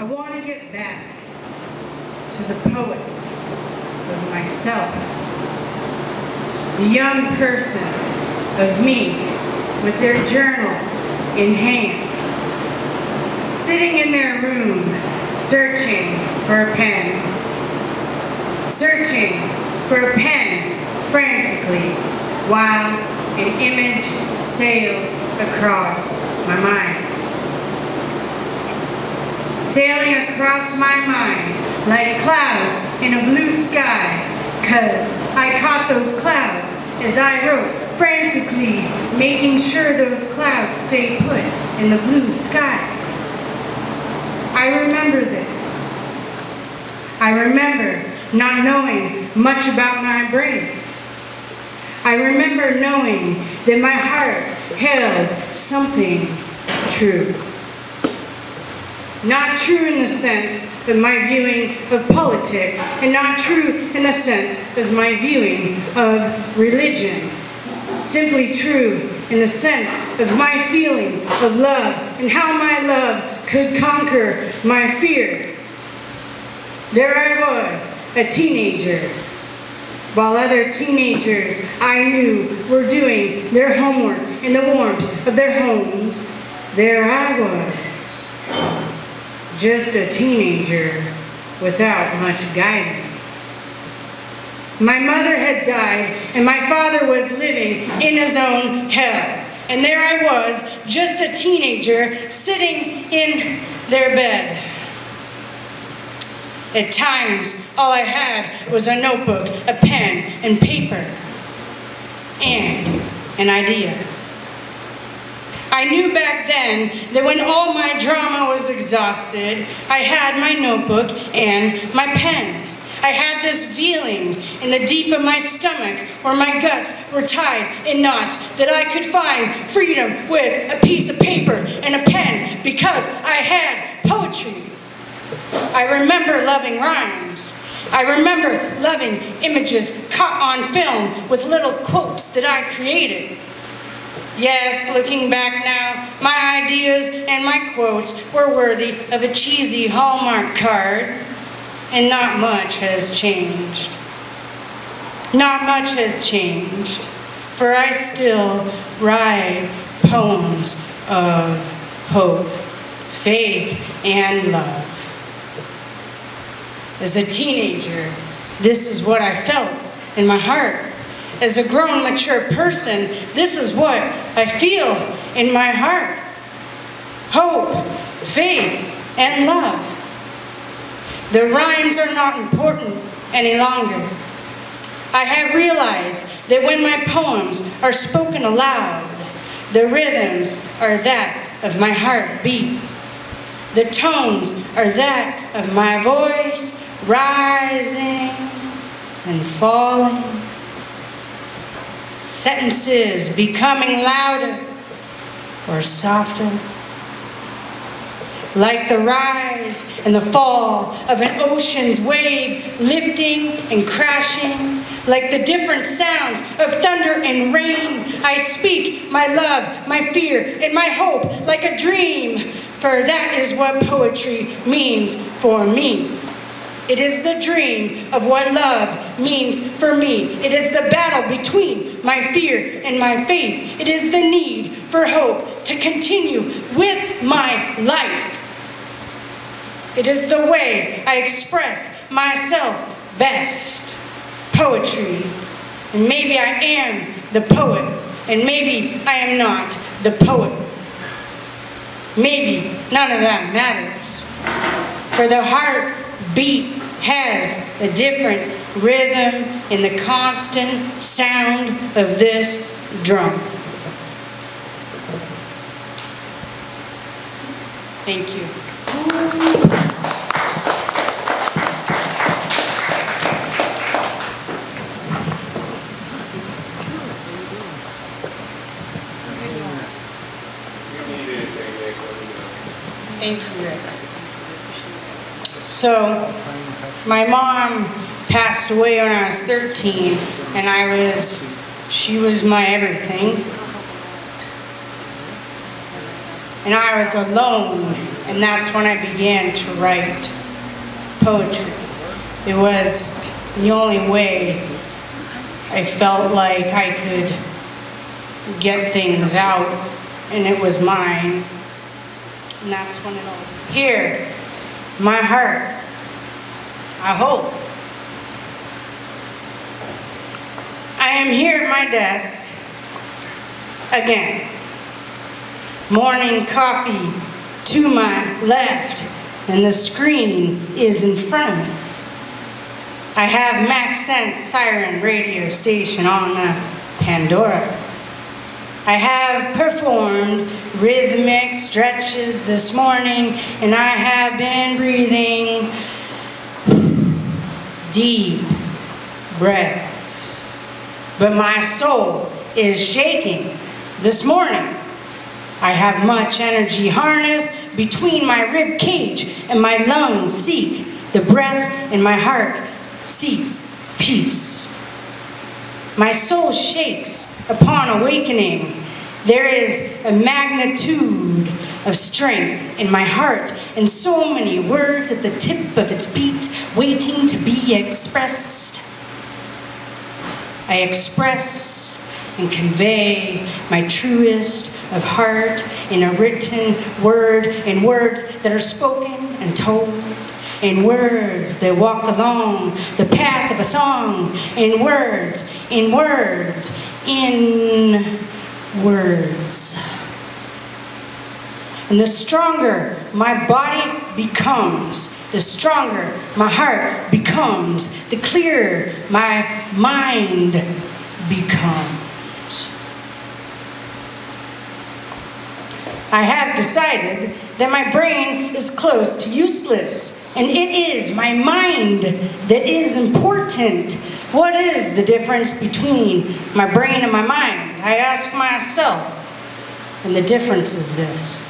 I want to get back to the poet of myself, the young person of me with their journal in hand, sitting in their room searching for a pen, frantically while an image sails across my mind. Sailing across my mind like clouds in a blue sky, 'cause I caught those clouds as I wrote, frantically making sure those clouds stay put in the blue sky. I remember this. I remember not knowing much about my brain. I remember knowing that my heart held something true. Not true in the sense of my viewing of politics, and not true in the sense of my viewing of religion. Simply true in the sense of my feeling of love and how my love could conquer my fear. There I was, a teenager, while other teenagers I knew were doing their homework in the warmth of their homes. There I was, just a teenager without much guidance. My mother had died and my father was living in his own hell. And there I was, just a teenager sitting in their bed. At times, all I had was a notebook, a pen, and paper, and an idea. I knew back then that when all my drama was exhausted, I had my notebook and my pen. I had this feeling in the deep of my stomach where my guts were tied in knots that I could find freedom with a piece of paper and a pen because I had poetry. I remember loving rhymes. I remember loving images caught on film with little quotes that I created. Yes, looking back now, my ideas and my quotes were worthy of a cheesy Hallmark card, and not much has changed. Not much has changed, for I still write poems of hope, faith, and love. As a teenager, this is what I felt in my heart. As a grown, mature person, this is what I feel in my heart. Hope, faith, and love. The rhymes are not important any longer. I have realized that when my poems are spoken aloud, the rhythms are that of my heartbeat. The tones are that of my voice, rising and falling. Sentences becoming louder or softer. Like the rise and the fall of an ocean's wave, lifting and crashing. Like the different sounds of thunder and rain, I speak my love, my fear, and my hope like a dream. For that is what poetry means for me. It is the dream of what love means for me. It is the battle between my fear and my faith. It is the need for hope to continue with my life. It is the way I express myself best. Poetry. And maybe I am the poet, and maybe I am not the poet. Maybe none of that matters. For the heartbeat has a different rhythm in the constant sound of this drum. Thank you. Thank you, Rick. So, my mom passed away when I was 13, and she was my everything. and I was alone, and that's when I began to write poetry. It was the only way I felt like I could get things out, and it was mine. And that's when it all. Here, my heart, I hope. I am here at my desk again. Morning coffee to my left, and the screen is in front of me. I have Max Sense Siren radio station on the Pandora. I have performed rhythmic stretches this morning, and I have been breathing deep breaths. But my soul is shaking this morning. I have much energy harnessed between my rib cage and my lungs seek the breath, and my heart seeks peace. My soul shakes upon awakening. There is a magnitude of strength in my heart, and so many words at the tip of its beat, waiting to be expressed. I express and convey my truest of heart in a written word, in words that are spoken and told, in words that walk along the path of a song, in words, in words, in words. And the stronger my body becomes, the stronger my heart becomes, the clearer my mind becomes. I have decided that my brain is close to useless, and it is my mind that is important. What is the difference between my brain and my mind? I ask myself, and the difference is this.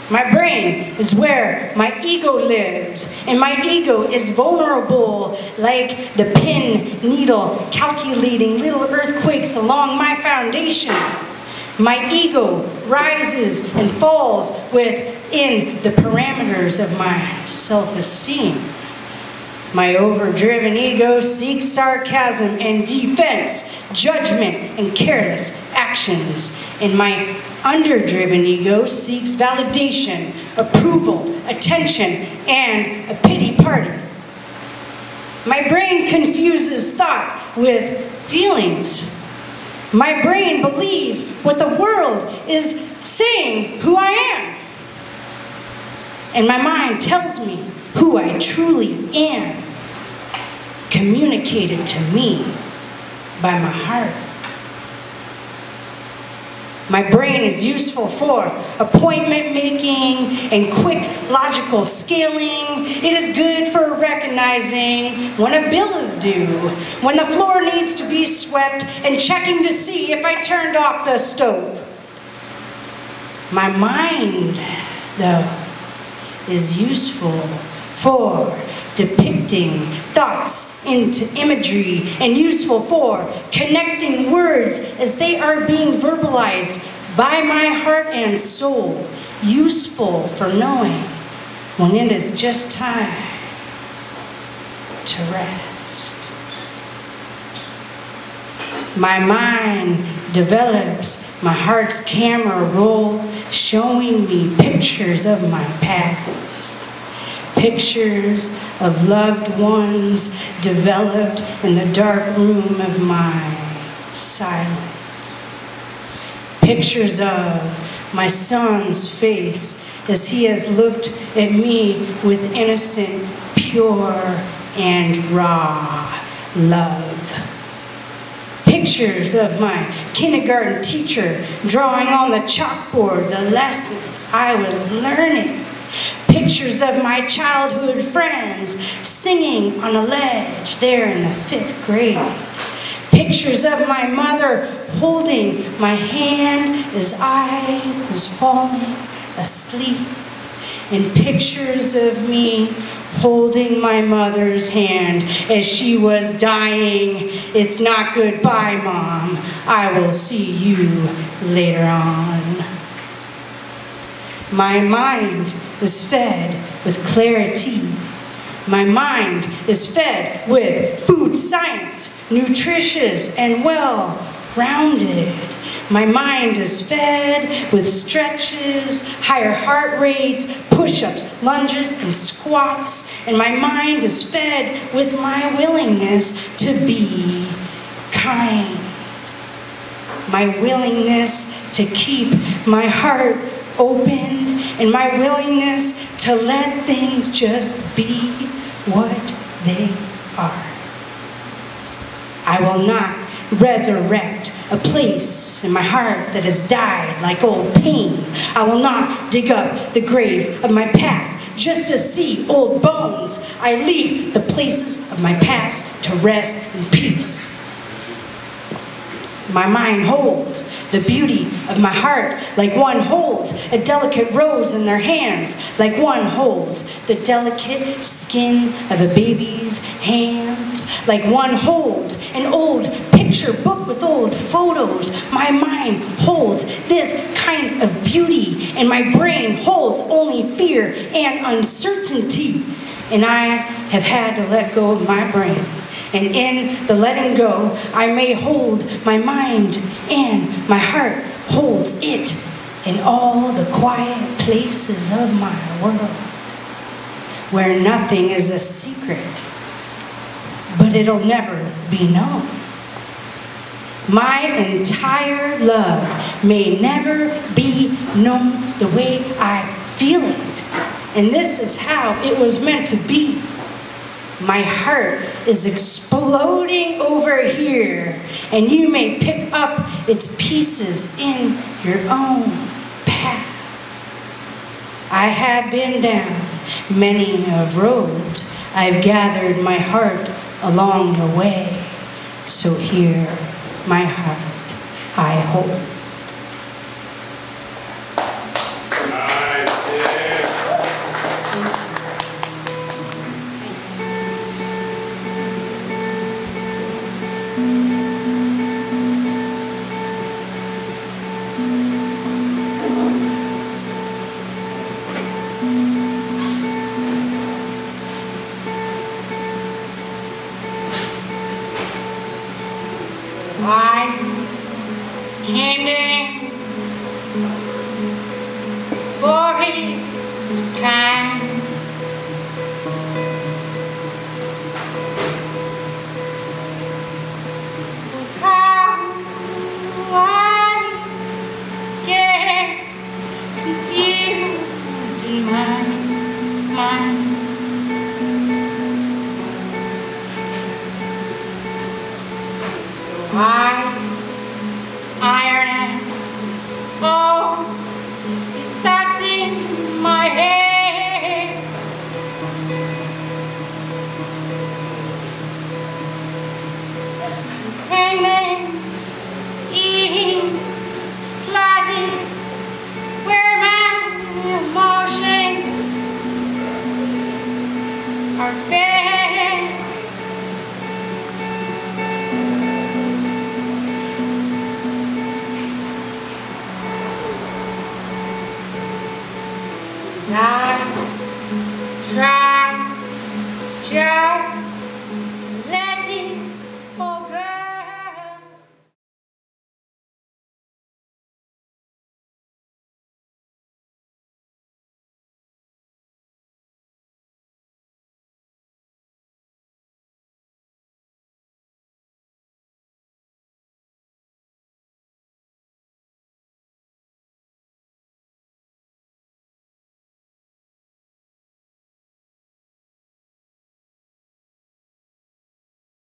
My brain is where my ego lives, and my ego is vulnerable like the pin needle calculating little earthquakes along my foundation. My ego rises and falls within the parameters of my self-esteem. My overdriven ego seeks sarcasm and defense, judgment and careless actions. And my underdriven ego seeks validation, approval, attention, and a pity party. My brain confuses thought with feelings. My brain believes what the world is saying who I am. And my mind tells me who I truly am, communicated to me by my heart. My brain is useful for appointment making and quick logical scaling. It is good for recognizing when a bill is due, when the floor needs to be swept, and checking to see if I turned off the stove. My mind, though, is useful for depicting thoughts into imagery, and useful for connecting words as they are being verbalized by my heart and soul, useful for knowing when it is just time to rest. My mind develops my heart's camera roll, showing me pictures of my past. Pictures of loved ones developed in the dark room of my silence. Pictures of my son's face as he has looked at me with innocent, pure, and raw love. Pictures of my kindergarten teacher drawing on the chalkboard the lessons I was learning. Pictures of my childhood friends singing on a ledge there in the 5th grade. Pictures of my mother holding my hand as I was falling asleep. And pictures of me holding my mother's hand as she was dying. It's not goodbye, Mom. I will see you later on. My mind is fed with clarity. My mind is fed with food science, nutritious and well-rounded. My mind is fed with stretches, higher heart rates, push-ups, lunges, and squats. And my mind is fed with my willingness to be kind. My willingness to keep my heart open, and my willingness to let things just be what they are. I will not resurrect a place in my heart that has died like old pain. I will not dig up the graves of my past just to see old bones. I leave the places of my past to rest in peace. My mind holds the beauty of my heart like one holds a delicate rose in their hands, like one holds the delicate skin of a baby's hands, like one holds an old picture book with old photos. My mind holds this kind of beauty, and my brain holds only fear and uncertainty. And I have had to let go of my brain. And in the letting go, I may hold my mind, and my heart holds it in all the quiet places of my world, where nothing is a secret, but it'll never be known. My entire love may never be known the way I feel it. And this is how it was meant to be. My heart is exploding over here, and you may pick up its pieces in your own path. I have been down many of roads. I've gathered my heart along the way. So here, my heart I hold. I